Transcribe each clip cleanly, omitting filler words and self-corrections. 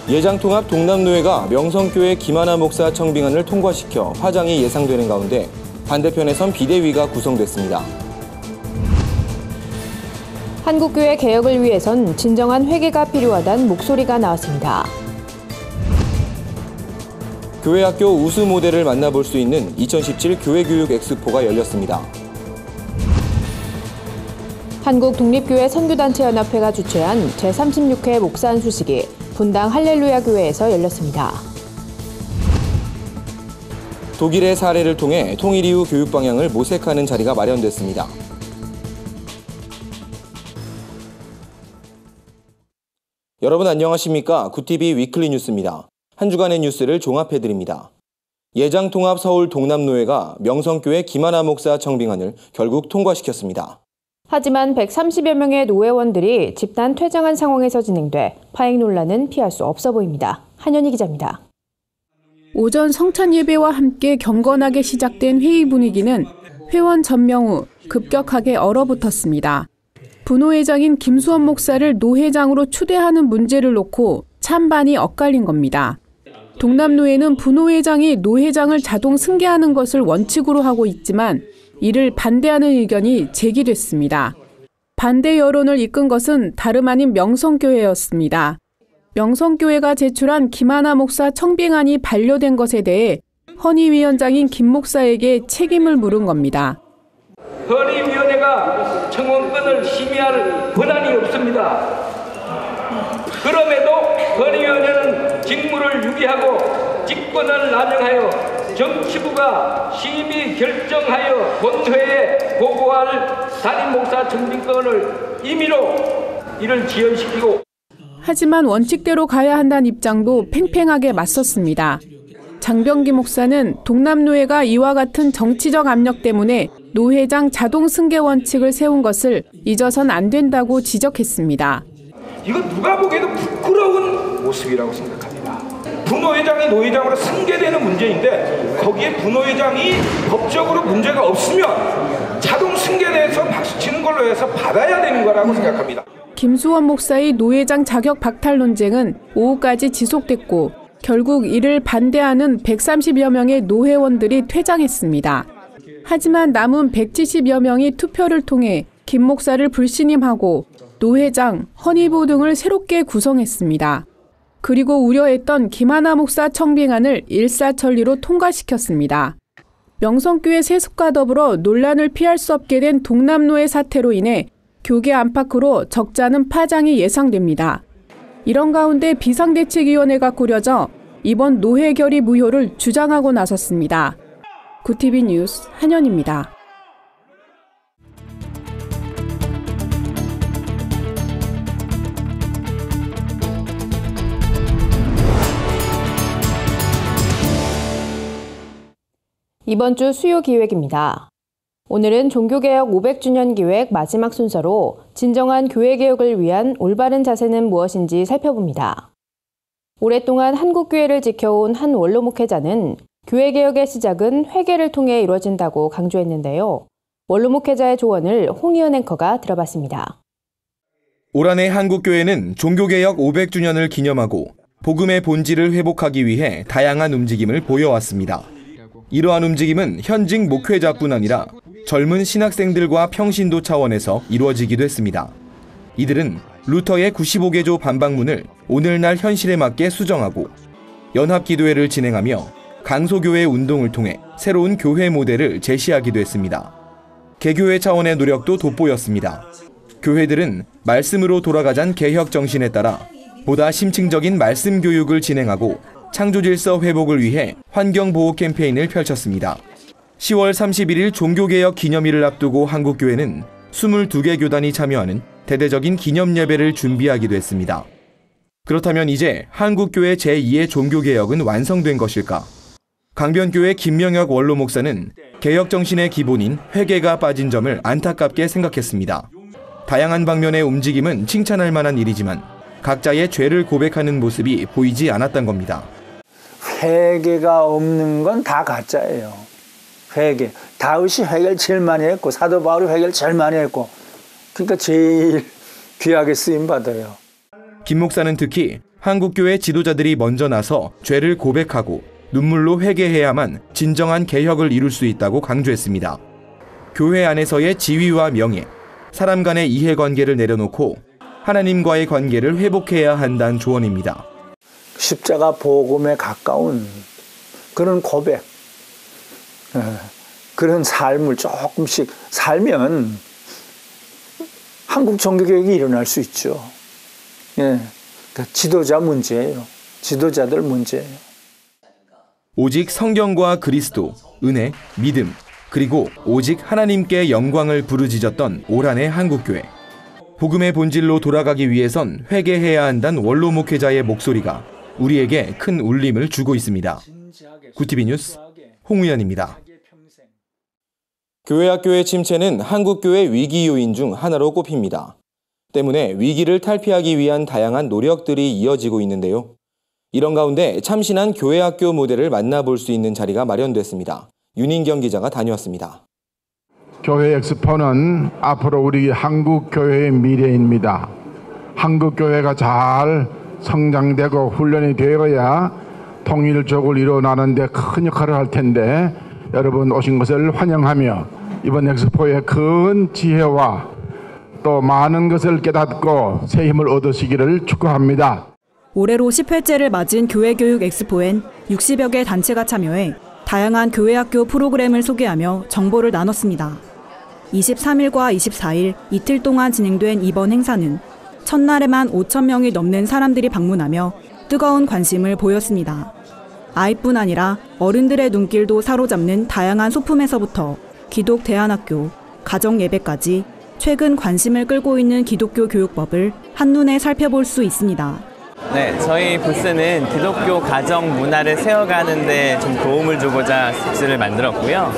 예장통합 동남노회가 명성교회 김하나 목사 청빙안을 통과시켜 화장이 예상되는 가운데 반대편에선 비대위가 구성됐습니다. 한국교회 개혁을 위해선 진정한 회개가 필요하다는 목소리가 나왔습니다. 교회학교 우수 모델을 만나볼 수 있는 2017 교회교육 엑스포가 열렸습니다. 한국독립교회 선교단체연합회가 주최한 제36회 목사 안수식이 분당 할렐루야 교회에서 열렸습니다. 독일의 사례를 통해 통일 이후 교육 방향을 모색하는 자리가 마련됐습니다. 여러분 안녕하십니까? 굿TV 위클리 뉴스입니다. 한 주간의 뉴스를 종합해드립니다. 예장통합 서울 동남노회가 명성교회 김하나 목사 청빙안을 결국 통과시켰습니다. 하지만 130여 명의 노회원들이 집단 퇴장한 상황에서 진행돼 파행 논란은 피할 수 없어 보입니다. 한현희 기자입니다. 오전 성찬 예배와 함께 경건하게 시작된 회의 분위기는 회원 전명 후 급격하게 얼어붙었습니다. 부노회장인 김수원 목사를 노회장으로 추대하는 문제를 놓고 찬반이 엇갈린 겁니다. 동남노회는 부노회장이 노회장을 자동 승계하는 것을 원칙으로 하고 있지만 이를 반대하는 의견이 제기됐습니다. 반대 여론을 이끈 것은 다름 아닌 명성교회였습니다. 명성교회가 제출한 김하나 목사 청빙안이 반려된 것에 대해 헌의위원장인 김 목사에게 책임을 물은 겁니다. 헌의위원회가 청원권을 심의할 권한이 없습니다. 그럼에도 헌의위원회는 직무를 유기하고 직권을 남용하여 정치부가 심의 결정하여 본회에 보고할 담임 목사 청빙권을 임의로 이를 지연시키고 하지만 원칙대로 가야 한다는 입장도 팽팽하게 맞섰습니다. 장병기 목사는 동남노회가 이와 같은 정치적 압력 때문에 노회장 자동 승계 원칙을 세운 것을 잊어선 안 된다고 지적했습니다. 이건 누가 보기에도 부끄러운 모습이라고 생각합니다. 부노회장이 노회장으로 승계되는 문제인데 거기에 부노회장이 법적으로 문제가 없으면 자동 승계돼서 박수치는 걸로 해서 받아야 되는 거라고 생각합니다. 김수원 목사의 노회장 자격 박탈 논쟁은 오후까지 지속됐고 결국 이를 반대하는 130여 명의 노회원들이 퇴장했습니다. 하지만 남은 170여 명이 투표를 통해 김 목사를 불신임하고 노회장, 헌의보 등을 새롭게 구성했습니다. 그리고 우려했던 김하나 목사 청빙안을 일사천리로 통과시켰습니다. 명성교회 세습과 더불어 논란을 피할 수 없게 된 동남노회 사태로 인해 교계 안팎으로 적잖은 파장이 예상됩니다. 이런 가운데 비상대책위원회가 꾸려져 이번 노회 결의 무효를 주장하고 나섰습니다. 굿TV 뉴스 한현입니다. 이번 주 수요 기획입니다. 오늘은 종교개혁 500주년 기획 마지막 순서로 진정한 교회개혁을 위한 올바른 자세는 무엇인지 살펴봅니다. 오랫동안 한국교회를 지켜온 한 원로 목회자는 교회개혁의 시작은 회개를 통해 이루어진다고 강조했는데요. 원로 목회자의 조언을 홍희연 앵커가 들어봤습니다. 올 한해 한국교회는 종교개혁 500주년을 기념하고 복음의 본질을 회복하기 위해 다양한 움직임을 보여왔습니다. 이러한 움직임은 현직 목회자뿐 아니라 젊은 신학생들과 평신도 차원에서 이루어지기도 했습니다. 이들은 루터의 95개조 반박문을 오늘날 현실에 맞게 수정하고 연합기도회를 진행하며 강소교회 운동을 통해 새로운 교회 모델을 제시하기도 했습니다. 개교회 차원의 노력도 돋보였습니다. 교회들은 말씀으로 돌아가자는 개혁 정신에 따라 보다 심층적인 말씀 교육을 진행하고 창조질서 회복을 위해 환경보호 캠페인을 펼쳤습니다. 10월 31일 종교개혁 기념일을 앞두고 한국교회는 22개 교단이 참여하는 대대적인 기념예배를 준비하기도 했습니다. 그렇다면 이제 한국교회 제2의 종교개혁은 완성된 것일까? 강변교회 김명혁 원로 목사는 개혁 정신의 기본인 회개가 빠진 점을 안타깝게 생각했습니다. 다양한 방면의 움직임은 칭찬할 만한 일이지만 각자의 죄를 고백하는 모습이 보이지 않았던 겁니다. 회개가 없는 건 다 가짜예요. 회개. 다윗이 회개를 제일 많이 했고 사도 바울이 회개를 제일 많이 했고 그러니까 제일 귀하게 쓰임받아요. 김 목사는 특히 한국교회 지도자들이 먼저 나서 죄를 고백하고 눈물로 회개해야만 진정한 개혁을 이룰 수 있다고 강조했습니다. 교회 안에서의 지위와 명예, 사람 간의 이해관계를 내려놓고 하나님과의 관계를 회복해야 한다는 조언입니다. 십자가 복음에 가까운 그런 고백, 그런 삶을 조금씩 살면 한국 종교개혁이 일어날 수 있죠. 예, 그러니까 지도자 문제예요. 지도자들 문제예요. 오직 성경과 그리스도, 은혜, 믿음, 그리고 오직 하나님께 영광을 부르짖었던 올 한해 한국교회. 복음의 본질로 돌아가기 위해선 회개해야 한다는 원로 목회자의 목소리가 우리에게 큰 울림을 주고 있습니다. 구티비 뉴스 홍우연입니다. 교회학교의 침체는 한국교회 위기 요인 중 하나로 꼽힙니다. 때문에 위기를 탈피하기 위한 다양한 노력들이 이어지고 있는데요. 이런 가운데 참신한 교회학교 모델을 만나볼 수 있는 자리가 마련됐습니다. 윤인경 기자가 다녀왔습니다. 교회 엑스포는 앞으로 우리 한국교회의 미래입니다. 한국교회가 잘 성장되고 훈련이 되어야 통일족을 이뤄나가는 데 큰 역할을 할 텐데 여러분 오신 것을 환영하며 이번 엑스포의 큰 지혜와 또 많은 것을 깨닫고 새 힘을 얻으시기를 축복합니다. 올해로 10회째를 맞은 교회교육 엑스포엔 60여 개 단체가 참여해 다양한 교회학교 프로그램을 소개하며 정보를 나눴습니다. 23일과 24일 이틀 동안 진행된 이번 행사는 첫날에만 5,000명이 넘는 사람들이 방문하며 뜨거운 관심을 보였습니다. 아이뿐 아니라 어른들의 눈길도 사로잡는 다양한 소품에서부터 기독 대안학교, 가정예배까지 최근 관심을 끌고 있는 기독교 교육법을 한눈에 살펴볼 수 있습니다. 네, 저희 부스는 기독교 가정 문화를 세워가는 데 좀 도움을 주고자 부스를 만들었고요.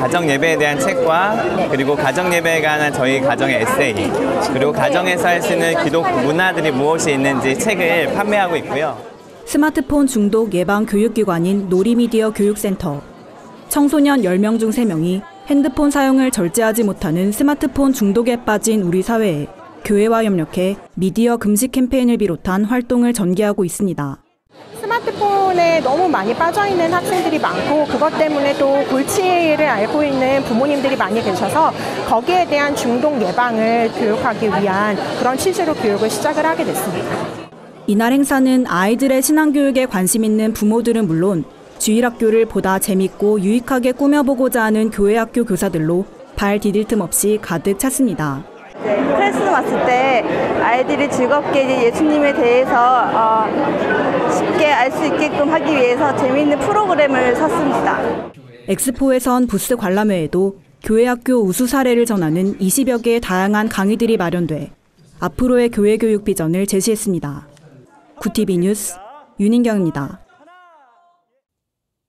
가정 예배에 대한 책과 그리고 가정 예배에 관한 저희 가정의 에세이, 그리고 가정에서 할 수 있는 기독 문화들이 무엇이 있는지 책을 판매하고 있고요. 스마트폰 중독 예방 교육기관인 놀이미디어 교육센터. 청소년 10명 중 3명이 핸드폰 사용을 절제하지 못하는 스마트폰 중독에 빠진 우리 사회에 교회와 협력해 미디어 금지 캠페인을 비롯한 활동을 전개하고 있습니다. 스마트폰에 너무 많이 빠져있는 학생들이 많고 그것 때문에 또 골치를 앓고 있는 부모님들이 많이 계셔서 거기에 대한 중독 예방을 교육하기 위한 그런 취지로 교육을 시작을 하게 됐습니다. 이날 행사는 아이들의 신앙교육에 관심 있는 부모들은 물론 주일학교를 보다 재밌고 유익하게 꾸며보고자 하는 교회학교 교사들로 발 디딜 틈 없이 가득 찼습니다. 클래스 왔을 때 아이들이 즐겁게 예수님에 대해서 쉽게 알 수 있게끔 하기 위해서 재미있는 프로그램을 샀습니다. 엑스포에선 부스 관람회에도 교회학교 우수 사례를 전하는 20여 개의 다양한 강의들이 마련돼 앞으로의 교회 교육 비전을 제시했습니다. 구티비 뉴스 윤인경입니다.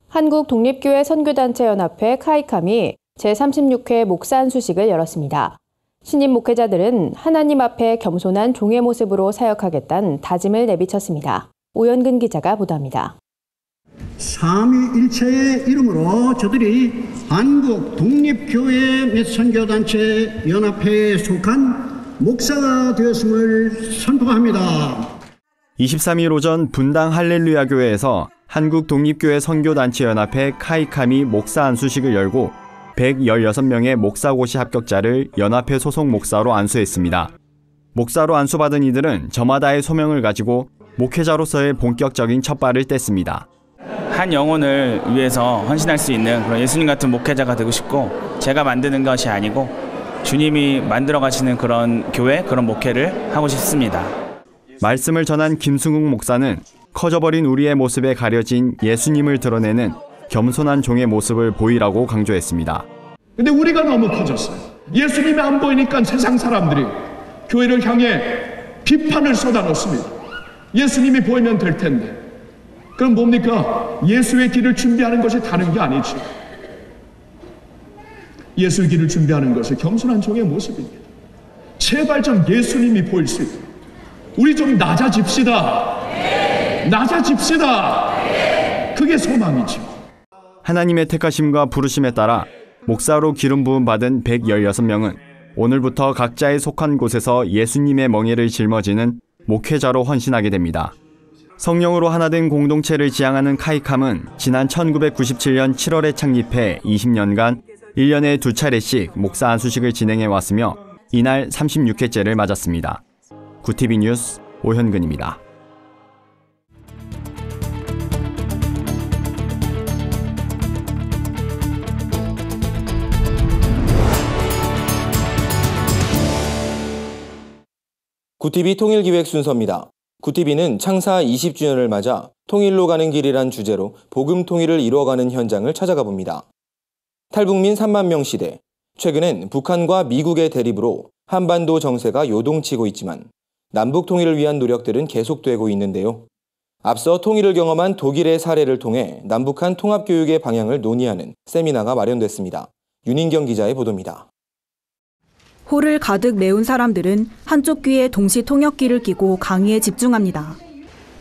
한국독립교회 선교단체연합회 카이캄이 제36회 목사 안수식을 열었습니다. 신임 목회자들은 하나님 앞에 겸손한 종의 모습으로 사역하겠다는 다짐을 내비쳤습니다. 오연근 기자가 보도합니다. 삼위일체의 이름으로 저들이 한국독립교회 및 선교단체 연합회에 속한 목사가 되었음을 선포합니다. 23일 오전 분당 할렐루야 교회에서 한국독립교회 선교단체연합회 카이캄이 목사 안수식을 열고 116명의 목사고시 합격자를 연합회 소속 목사로 안수했습니다. 목사로 안수받은 이들은 저마다의 소명을 가지고 목회자로서의 본격적인 첫발을 뗐습니다. 한 영혼을 위해서 헌신할 수 있는 그런 예수님 같은 목회자가 되고 싶고, 제가 만드는 것이 아니고 주님이 만들어 가시는 그런 교회, 그런 목회를 하고 싶습니다. 말씀을 전한 김승욱 목사는 커져버린 우리의 모습에 가려진 예수님을 드러내는 겸손한 종의 모습을 보이라고 강조했습니다. 근데 우리가 너무 커졌어요. 예수님이 안 보이니까 세상 사람들이 교회를 향해 비판을 쏟아놓습니다. 예수님이 보이면 될 텐데. 그럼 뭡니까? 예수의 길을 준비하는 것이 다른 게 아니지. 예수의 길을 준비하는 것은 겸손한 종의 모습입니다. 제발 좀 예수님이 보일 수 있도록 우리 좀 낮아집시다. 낮아집시다. 그게 소망이죠. 하나님의 택하심과 부르심에 따라 목사로 기름 부음 받은 116명은 오늘부터 각자의 속한 곳에서 예수님의 멍에를 짊어지는 목회자로 헌신하게 됩니다. 성령으로 하나 된 공동체를 지향하는 카이캄은 지난 1997년 7월에 창립해 20년간 1년에 2차례씩 목사 안수식을 진행해 왔으며 이날 36회째를 맞았습니다. 구티비 뉴스 오현근입니다. 구티비 통일기획 순서입니다. 구티비는 창사 20주년을 맞아 통일로 가는 길이란 주제로 복음 통일을 이루어가는 현장을 찾아가 봅니다. 탈북민 3만 명 시대, 최근엔 북한과 미국의 대립으로 한반도 정세가 요동치고 있지만 남북 통일을 위한 노력들은 계속되고 있는데요. 앞서 통일을 경험한 독일의 사례를 통해 남북한 통합교육의 방향을 논의하는 세미나가 마련됐습니다. 윤인경 기자의 보도입니다. 홀을 가득 메운 사람들은 한쪽 귀에 동시 통역기를 끼고 강의에 집중합니다.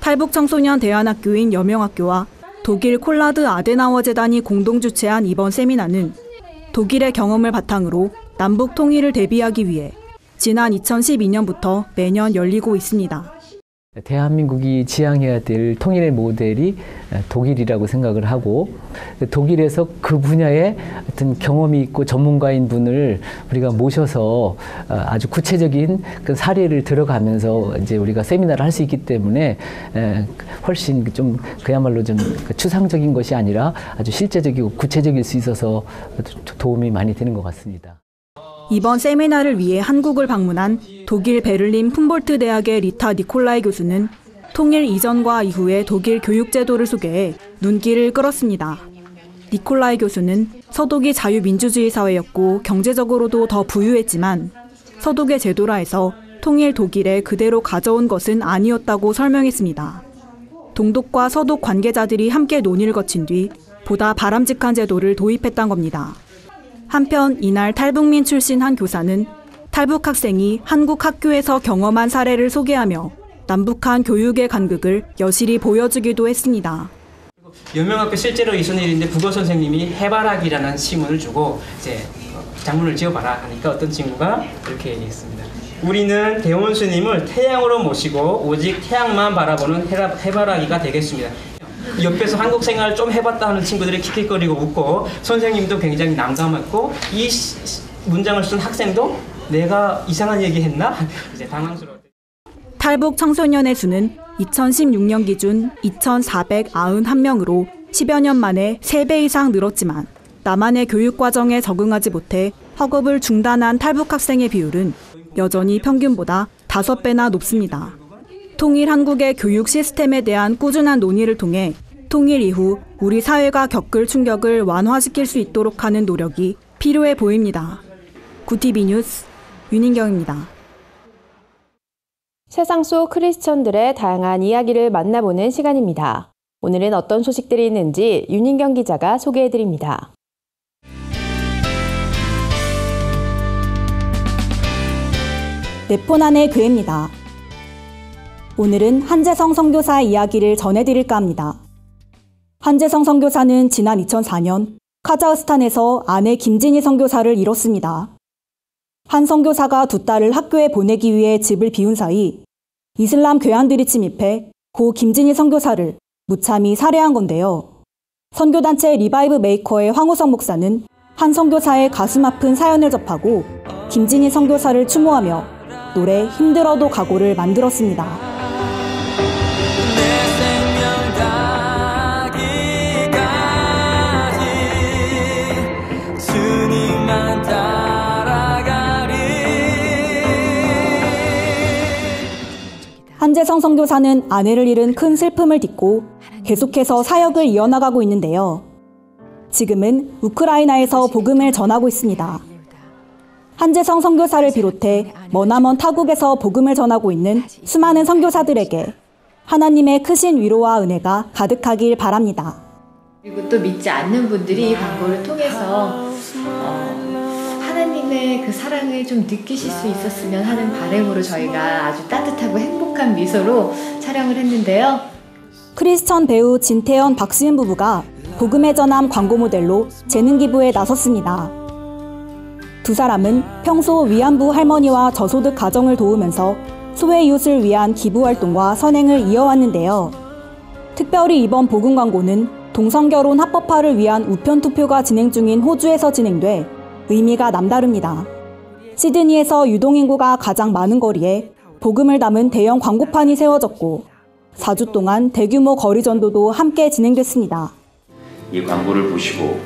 탈북 청소년 대안학교인 여명학교와 독일 콜라드 아데나워 재단이 공동 주최한 이번 세미나는 독일의 경험을 바탕으로 남북 통일을 대비하기 위해 지난 2012년부터 매년 열리고 있습니다. 대한민국이 지향해야 될 통일의 모델이 독일이라고 생각을 하고, 독일에서 그 분야에 어떤 경험이 있고 전문가인 분을 우리가 모셔서 아주 구체적인 그 사례를 들어가면서 이제 우리가 세미나를 할 수 있기 때문에 훨씬 좀 그야말로 좀 추상적인 것이 아니라 아주 실제적이고 구체적일 수 있어서 도움이 많이 되는 것 같습니다. 이번 세미나를 위해 한국을 방문한 독일 베를린 훔볼트 대학의 리타 니콜라이 교수는 통일 이전과 이후의 독일 교육 제도를 소개해 눈길을 끌었습니다. 니콜라이 교수는 서독이 자유민주주의 사회였고 경제적으로도 더 부유했지만 서독의 제도라 해서 통일 독일에 그대로 가져온 것은 아니었다고 설명했습니다. 동독과 서독 관계자들이 함께 논의를 거친 뒤 보다 바람직한 제도를 도입했던 겁니다. 한편 이날 탈북민 출신 한 교사는 탈북 학생이 한국 학교에서 경험한 사례를 소개하며 남북한 교육의 간극을 여실히 보여주기도 했습니다. 여명학교 실제로 있었던 일인데 국어 선생님이 해바라기라는 시문을 주고 이제 장문을 지어봐라 하니까 어떤 친구가 이렇게 얘기했습니다. 우리는 대원 스님을 태양으로 모시고 오직 태양만 바라보는 해바라기가 되겠습니다. 옆에서 한국 생활을 좀 해봤다 하는 친구들이 킥킥거리고 웃고, 선생님도 굉장히 난감했고, 이 문장을 쓴 학생도 내가 이상한 얘기 했나? 이제 당황스러웠어요. 탈북 청소년의 수는 2016년 기준 2,491명으로 10여 년 만에 3배 이상 늘었지만 남한의 교육 과정에 적응하지 못해 학업을 중단한 탈북 학생의 비율은 여전히 평균보다 5배나 높습니다. 통일 한국의 교육 시스템에 대한 꾸준한 논의를 통해 통일 이후 우리 사회가 겪을 충격을 완화시킬 수 있도록 하는 노력이 필요해 보입니다. 구티비 뉴스 윤인경입니다. 세상 속 크리스천들의 다양한 이야기를 만나보는 시간입니다. 오늘은 어떤 소식들이 있는지 윤인경 기자가 소개해드립니다. 네포난의 교회입니다. 오늘은 한재성 선교사 이야기를 전해드릴까 합니다. 한재성 선교사는 지난 2004년 카자흐스탄에서 아내 김진희 선교사를 잃었습니다. 한 선교사가 두 딸을 학교에 보내기 위해 집을 비운 사이 이슬람 괴한들이 침입해 고 김진희 선교사를 무참히 살해한 건데요. 선교단체 리바이브 메이커의 황우성 목사는 한 선교사의 가슴 아픈 사연을 접하고 김진희 선교사를 추모하며 노래 힘들어도 각오를 만들었습니다. 한재성 선교사는 아내를 잃은 큰 슬픔을 딛고 계속해서 사역을 이어나가고 있는데요. 지금은 우크라이나에서 복음을 전하고 있습니다. 한재성 선교사를 비롯해 머나먼 타국에서 복음을 전하고 있는 수많은 선교사들에게 하나님의 크신 위로와 은혜가 가득하길 바랍니다. 그리고 또 믿지 않는 분들이 이 광고를 통해서 하나님의 그 사랑을 좀 느끼실 수 있었으면 하는 바람으로 저희가 아주 따뜻하고 행복한 미소로 촬영을 했는데요. 크리스천 배우 진태현 박시은 부부가 복음의 전함 광고 모델로 재능 기부에 나섰습니다. 두 사람은 평소 위안부 할머니와 저소득 가정을 도우면서 소외 이웃을 위한 기부 활동과 선행을 이어왔는데요. 특별히 이번 복음 광고는 동성결혼 합법화를 위한 우편 투표가 진행 중인 호주에서 진행돼 의미가 남다릅니다. 시드니에서 유동인구가 가장 많은 거리에 복음을 담은 대형 광고판이 세워졌고 4주 동안 대규모 거리 전도도 함께 진행됐습니다. 이 광고를 보시고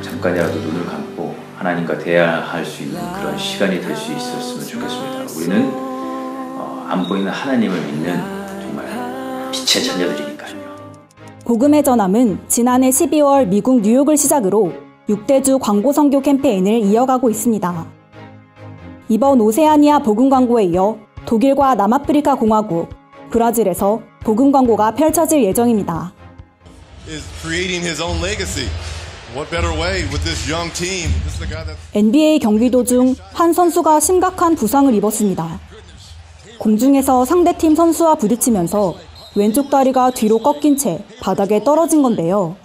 잠깐이라도 눈을 감고 하나님과 대화할 수 있는 그런 시간이 될 수 있었으면 좋겠습니다. 우리는 안 보이는 하나님을 믿는 정말 빛의 자녀들이니까요. 복음의 전함은 지난해 12월 미국 뉴욕을 시작으로 6대주 광고 선교 캠페인을 이어가고 있습니다. 이번 오세아니아 복음 광고에 이어 독일과 남아프리카 공화국, 브라질에서 복음 광고가 펼쳐질 예정입니다. NBA 경기 도중 한 선수가 심각한 부상을 입었습니다. 공중에서 상대팀 선수와 부딪히면서 왼쪽 다리가 뒤로 꺾인 채 바닥에 떨어진 건데요.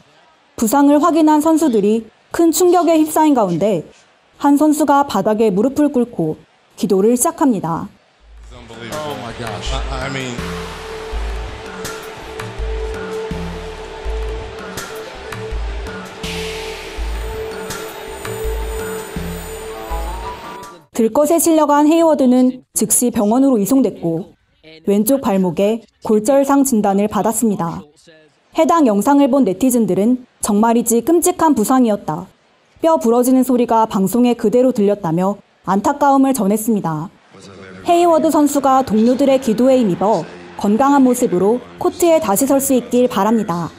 부상을 확인한 선수들이 큰 충격에 휩싸인 가운데 한 선수가 바닥에 무릎을 꿇고 기도를 시작합니다. 들것에 실려간 헤이워드는 즉시 병원으로 이송됐고 왼쪽 발목에 골절상 진단을 받았습니다. 해당 영상을 본 네티즌들은 정말이지 끔찍한 부상이었다. 뼈 부러지는 소리가 방송에 그대로 들렸다며 안타까움을 전했습니다. 헤이워드 선수가 동료들의 기도에 힘입어 건강한 모습으로 코트에 다시 설 수 있길 바랍니다.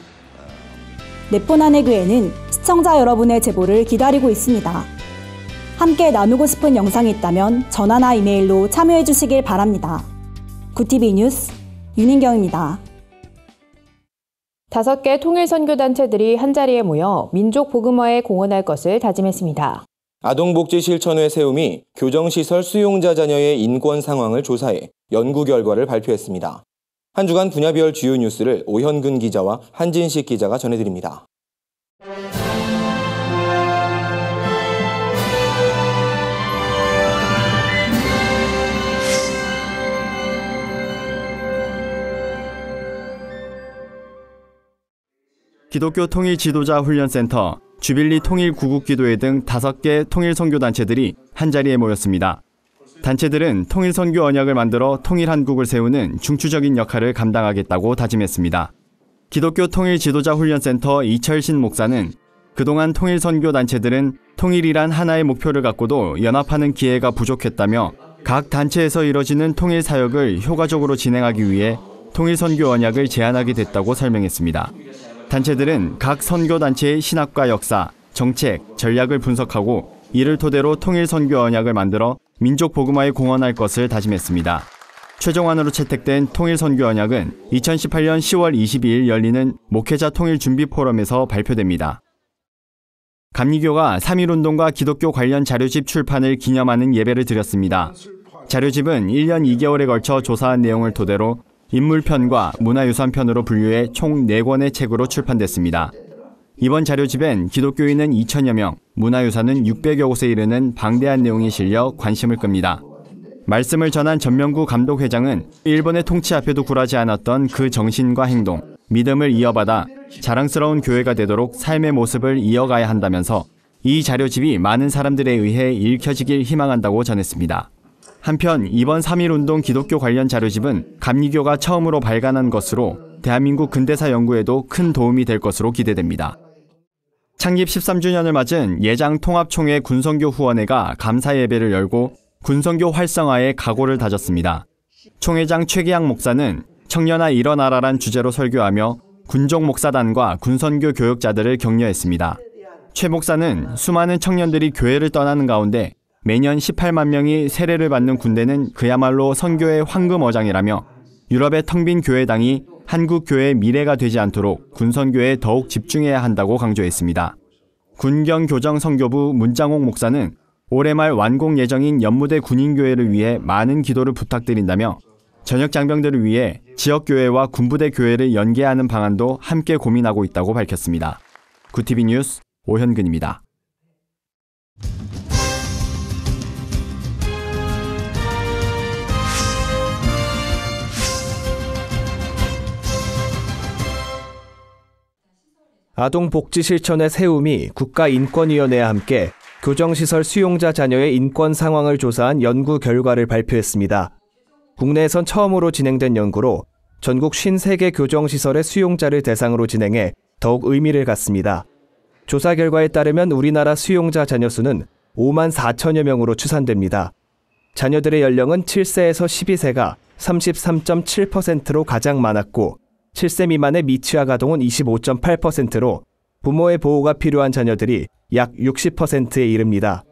네포난의 교회는 시청자 여러분의 제보를 기다리고 있습니다. 함께 나누고 싶은 영상이 있다면 전화나 이메일로 참여해 주시길 바랍니다. 구티비 뉴스 윤인경입니다. 5개 통일선교단체들이 한자리에 모여 민족 복음화에 공헌할 것을 다짐했습니다. 아동복지실천회 세움이 교정시설 수용자 자녀의 인권 상황을 조사해 연구 결과를 발표했습니다. 한 주간 분야별 주요 뉴스를 오현근 기자와 한진식 기자가 전해드립니다. 기독교 통일 지도자 훈련센터, 주빌리 통일 구국기도회 등 5개 통일 선교단체들이 한자리에 모였습니다. 단체들은 통일 선교 언약을 만들어 통일 한국을 세우는 중추적인 역할을 감당하겠다고 다짐했습니다. 기독교 통일 지도자 훈련센터 이철신 목사는 그동안 통일 선교 단체들은 통일이란 하나의 목표를 갖고도 연합하는 기회가 부족했다며 각 단체에서 이뤄지는 통일 사역을 효과적으로 진행하기 위해 통일 선교 언약을 제안하게 됐다고 설명했습니다. 단체들은 각 선교단체의 신학과 역사, 정책, 전략을 분석하고 이를 토대로 통일 선교 언약을 만들어 민족 복음화에 공헌할 것을 다짐했습니다. 최종안으로 채택된 통일 선교 언약은 2018년 10월 22일 열리는 목회자 통일 준비 포럼에서 발표됩니다. 감리교가 3.1운동과 기독교 관련 자료집 출판을 기념하는 예배를 드렸습니다. 자료집은 1년 2개월에 걸쳐 조사한 내용을 토대로 인물편과 문화유산편으로 분류해 총 4권의 책으로 출판됐습니다. 이번 자료집엔 기독교인은 2,000여 명, 문화유산은 600여 곳에 이르는 방대한 내용이 실려 관심을 끕니다. 말씀을 전한 전명구 감독회장은 일본의 통치 앞에도 굴하지 않았던 그 정신과 행동, 믿음을 이어받아 자랑스러운 교회가 되도록 삶의 모습을 이어가야 한다면서 이 자료집이 많은 사람들에 의해 읽혀지길 희망한다고 전했습니다. 한편 이번 3.1운동 기독교 관련 자료집은 감리교가 처음으로 발간한 것으로 대한민국 근대사 연구에도 큰 도움이 될 것으로 기대됩니다. 창립 13주년을 맞은 예장 통합총회 군선교 후원회가 감사 예배를 열고 군선교 활성화에 각오를 다졌습니다. 총회장 최기양 목사는 청년아 일어나라란 주제로 설교하며 군족 목사단과 군선교 교역자들을 격려했습니다. 최 목사는 수많은 청년들이 교회를 떠나는 가운데 매년 18만 명이 세례를 받는 군대는 그야말로 선교의 황금어장이라며 유럽의 텅 빈 교회당이 한국 교회의 미래가 되지 않도록 군선교에 더욱 집중해야 한다고 강조했습니다. 군경교정선교부 문장옥 목사는 올해 말 완공 예정인 연무대 군인교회를 위해 많은 기도를 부탁드린다며 전역 장병들을 위해 지역교회와 군부대 교회를 연계하는 방안도 함께 고민하고 있다고 밝혔습니다. 구티비 뉴스 오현근입니다. 아동복지실천의 세움이 국가인권위원회와 함께 교정시설 수용자 자녀의 인권 상황을 조사한 연구 결과를 발표했습니다. 국내에선 처음으로 진행된 연구로 전국 53개 교정시설의 수용자를 대상으로 진행해 더욱 의미를 갖습니다. 조사 결과에 따르면 우리나라 수용자 자녀 수는 5만 4천여 명으로 추산됩니다. 자녀들의 연령은 7세에서 12세가 33.7%로 가장 많았고 7세 미만의 미취학 아동은 25.8%로 부모의 보호가 필요한 자녀들이 약 60%에 이릅니다.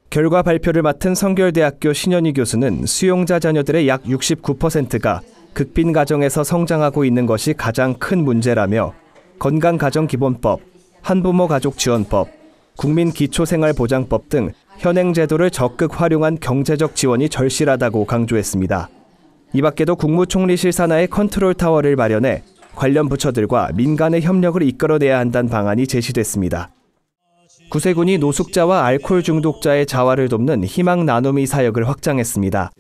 결과 발표를 맡은 성결대학교 신현희 교수는 수용자 자녀들의 약 69%가 극빈 가정에서 성장하고 있는 것이 가장 큰 문제라며 건강가정기본법, 한부모 가족지원법, 국민기초생활보장법 등 현행 제도를 적극 활용한 경제적 지원이 절실하다고 강조했습니다. 이 밖에도 국무총리실 산하에 컨트롤타워를 마련해 관련 부처들과 민간의 협력을 이끌어내야 한다는 방안이 제시됐습니다. 구세군이 노숙자와 알코올 중독자의 자활을 돕는 희망 나눔이 사역을 확장했습니다.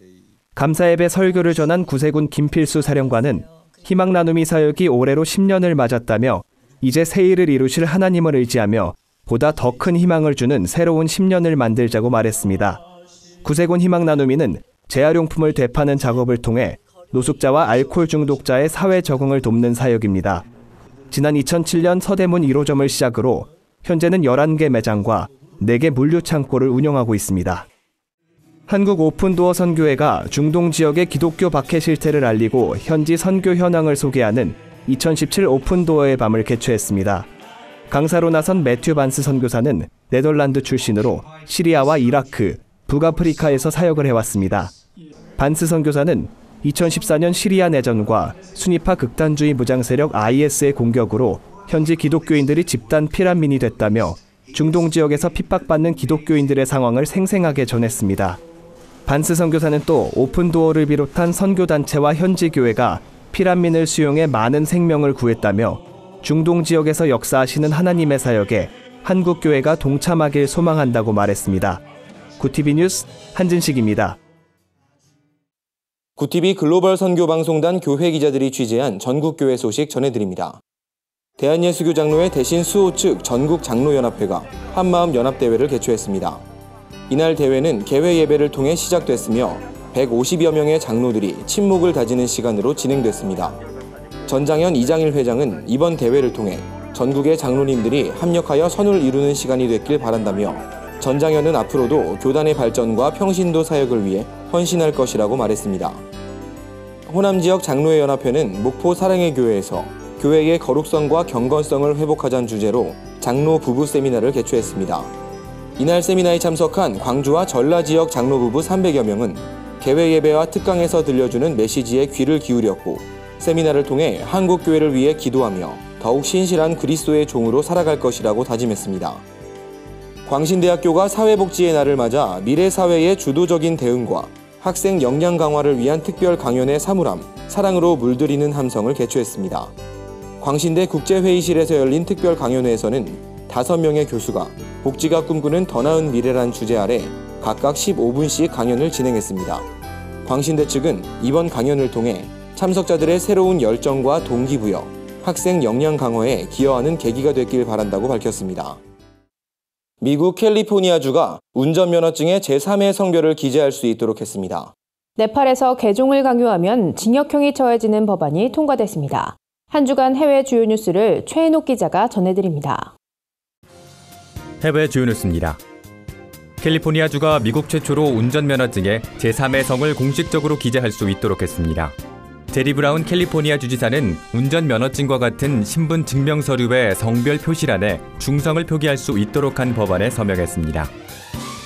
감사예배 설교를 전한 구세군 김필수 사령관은 희망 나눔이 사역이 올해로 10년을 맞았다며 이제 새 일을 이루실 하나님을 의지하며 보다 더 큰 희망을 주는 새로운 10년을 만들자고 말했습니다. 구세군 희망 나눔이는 재활용품을 되파는 작업을 통해 노숙자와 알코올 중독자의 사회 적응을 돕는 사역입니다. 지난 2007년 서대문 1호점을 시작으로 현재는 11개 매장과 4개 물류 창고를 운영하고 있습니다. 한국 오픈도어 선교회가 중동 지역의 기독교 박해 실태를 알리고 현지 선교 현황을 소개하는 2017 오픈도어의 밤을 개최했습니다. 강사로 나선 매튜 반스 선교사는 네덜란드 출신으로 시리아와 이라크, 북아프리카에서 사역을 해왔습니다. 반스 선교사는 2014년 시리아 내전과 순위파 극단주의 무장세력 IS의 공격으로 현지 기독교인들이 집단 피난민이 됐다며 중동 지역에서 핍박받는 기독교인들의 상황을 생생하게 전했습니다. 반스 선교사는 또 오픈도어를 비롯한 선교단체와 현지 교회가 피난민을 수용해 많은 생명을 구했다며 중동 지역에서 역사하시는 하나님의 사역에 한국 교회가 동참하길 소망한다고 말했습니다. 구티비 뉴스 한진식입니다. 구티비 글로벌 선교방송단 교회 기자들이 취재한 전국교회 소식 전해드립니다. 대한예수교 장로회 대신 수호 측 전국장로연합회가 한마음 연합대회를 개최했습니다. 이날 대회는 개회 예배를 통해 시작됐으며 150여 명의 장로들이 침묵을 다지는 시간으로 진행됐습니다. 전장현 이장일 회장은 이번 대회를 통해 전국의 장로님들이 합력하여 선을 이루는 시간이 됐길 바란다며 전장현은 앞으로도 교단의 발전과 평신도 사역을 위해 헌신할 것이라고 말했습니다. 호남지역 장로회 연합회는 목포 사랑의 교회에서 교회의 거룩성과 경건성을 회복하자는 주제로 장로 부부 세미나를 개최했습니다. 이날 세미나에 참석한 광주와 전라 지역 장로 부부 300여 명은 개회 예배와 특강에서 들려주는 메시지에 귀를 기울였고 세미나를 통해 한국 교회를 위해 기도하며 더욱 신실한 그리스도의 종으로 살아갈 것이라고 다짐했습니다. 광신대학교가 사회복지의 날을 맞아 미래 사회의 주도적인 대응과 학생 역량 강화를 위한 특별 강연의 사물함, 사랑으로 물들이는 함성을 개최했습니다. 광신대 국제회의실에서 열린 특별 강연회에서는 5명의 교수가 복지가 꿈꾸는 더 나은 미래란 주제 아래 각각 15분씩 강연을 진행했습니다. 광신대 측은 이번 강연을 통해 참석자들의 새로운 열정과 동기부여, 학생 역량 강화에 기여하는 계기가 됐길 바란다고 밝혔습니다. 미국 캘리포니아주가 운전면허증에 제3의 성별을 기재할 수 있도록 했습니다. 네팔에서 개종을 강요하면 징역형이 처해지는 법안이 통과됐습니다. 한 주간 해외 주요 뉴스를 최인옥 기자가 전해드립니다. 해외 주요 뉴스입니다. 캘리포니아주가 미국 최초로 운전면허증에 제3의 성을 공식적으로 기재할 수 있도록 했습니다. 제리 브라운 캘리포니아 주지사는 운전면허증과 같은 신분 증명서류의 성별 표시란에 중성을 표기할 수 있도록 한 법안에 서명했습니다.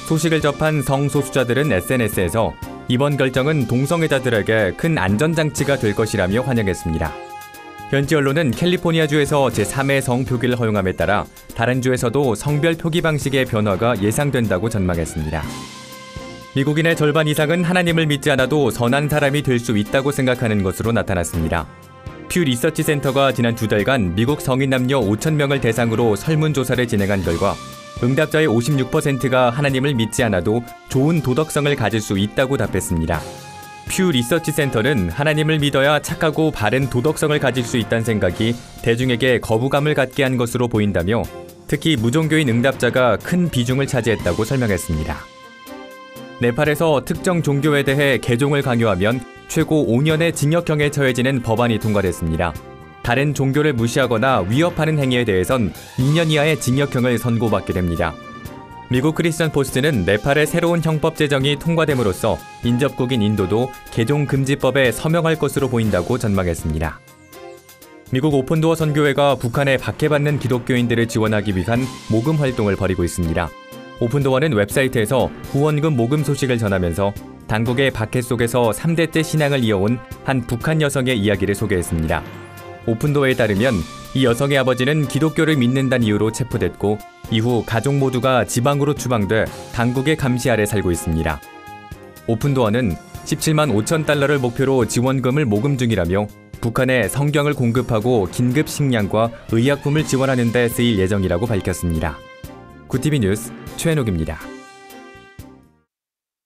소식을 접한 성소수자들은 SNS에서 이번 결정은 동성애자들에게 큰 안전장치가 될 것이라며 환영했습니다. 현지 언론은 캘리포니아주에서 제3의 성 표기를 허용함에 따라 다른 주에서도 성별 표기 방식의 변화가 예상된다고 전망했습니다. 미국인의 절반 이상은 하나님을 믿지 않아도 선한 사람이 될 수 있다고 생각하는 것으로 나타났습니다. 퓨 리서치 센터가 지난 2달간 미국 성인 남녀 5,000명을 대상으로 설문조사를 진행한 결과 응답자의 56%가 하나님을 믿지 않아도 좋은 도덕성을 가질 수 있다고 답했습니다. 퓨 리서치 센터는 하나님을 믿어야 착하고 바른 도덕성을 가질 수 있다는 생각이 대중에게 거부감을 갖게 한 것으로 보인다며 특히 무종교인 응답자가 큰 비중을 차지했다고 설명했습니다. 네팔에서 특정 종교에 대해 개종을 강요하면 최고 5년의 징역형에 처해지는 법안이 통과됐습니다. 다른 종교를 무시하거나 위협하는 행위에 대해선 2년 이하의 징역형을 선고받게 됩니다. 미국 크리스천 포스트는 네팔의 새로운 형법 제정이 통과됨으로써 인접국인 인도도 개종 금지법에 서명할 것으로 보인다고 전망했습니다. 미국 오픈도어 선교회가 북한에 박해받는 기독교인들을 지원하기 위한 모금 활동을 벌이고 있습니다. 오픈도어는 웹사이트에서 후원금 모금 소식을 전하면서 당국의 박해 속에서 3대째 신앙을 이어온 한 북한 여성의 이야기를 소개했습니다. 오픈도어에 따르면 이 여성의 아버지는 기독교를 믿는다는 이유로 체포됐고 이후 가족 모두가 지방으로 추방돼 당국의 감시 아래 살고 있습니다. 오픈도어는 17만 5천 달러를 목표로 지원금을 모금 중이라며 북한에 성경을 공급하고 긴급 식량과 의약품을 지원하는 데 쓰일 예정이라고 밝혔습니다. 구티비 뉴스 최현욱입니다.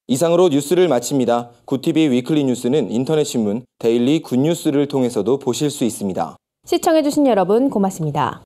이상으로 뉴스를 마칩니다. 구티비 위클리 뉴스는 인터넷 신문 데일리 굿뉴스를 통해서도 보실 수 있습니다. 시청해주신 여러분 고맙습니다.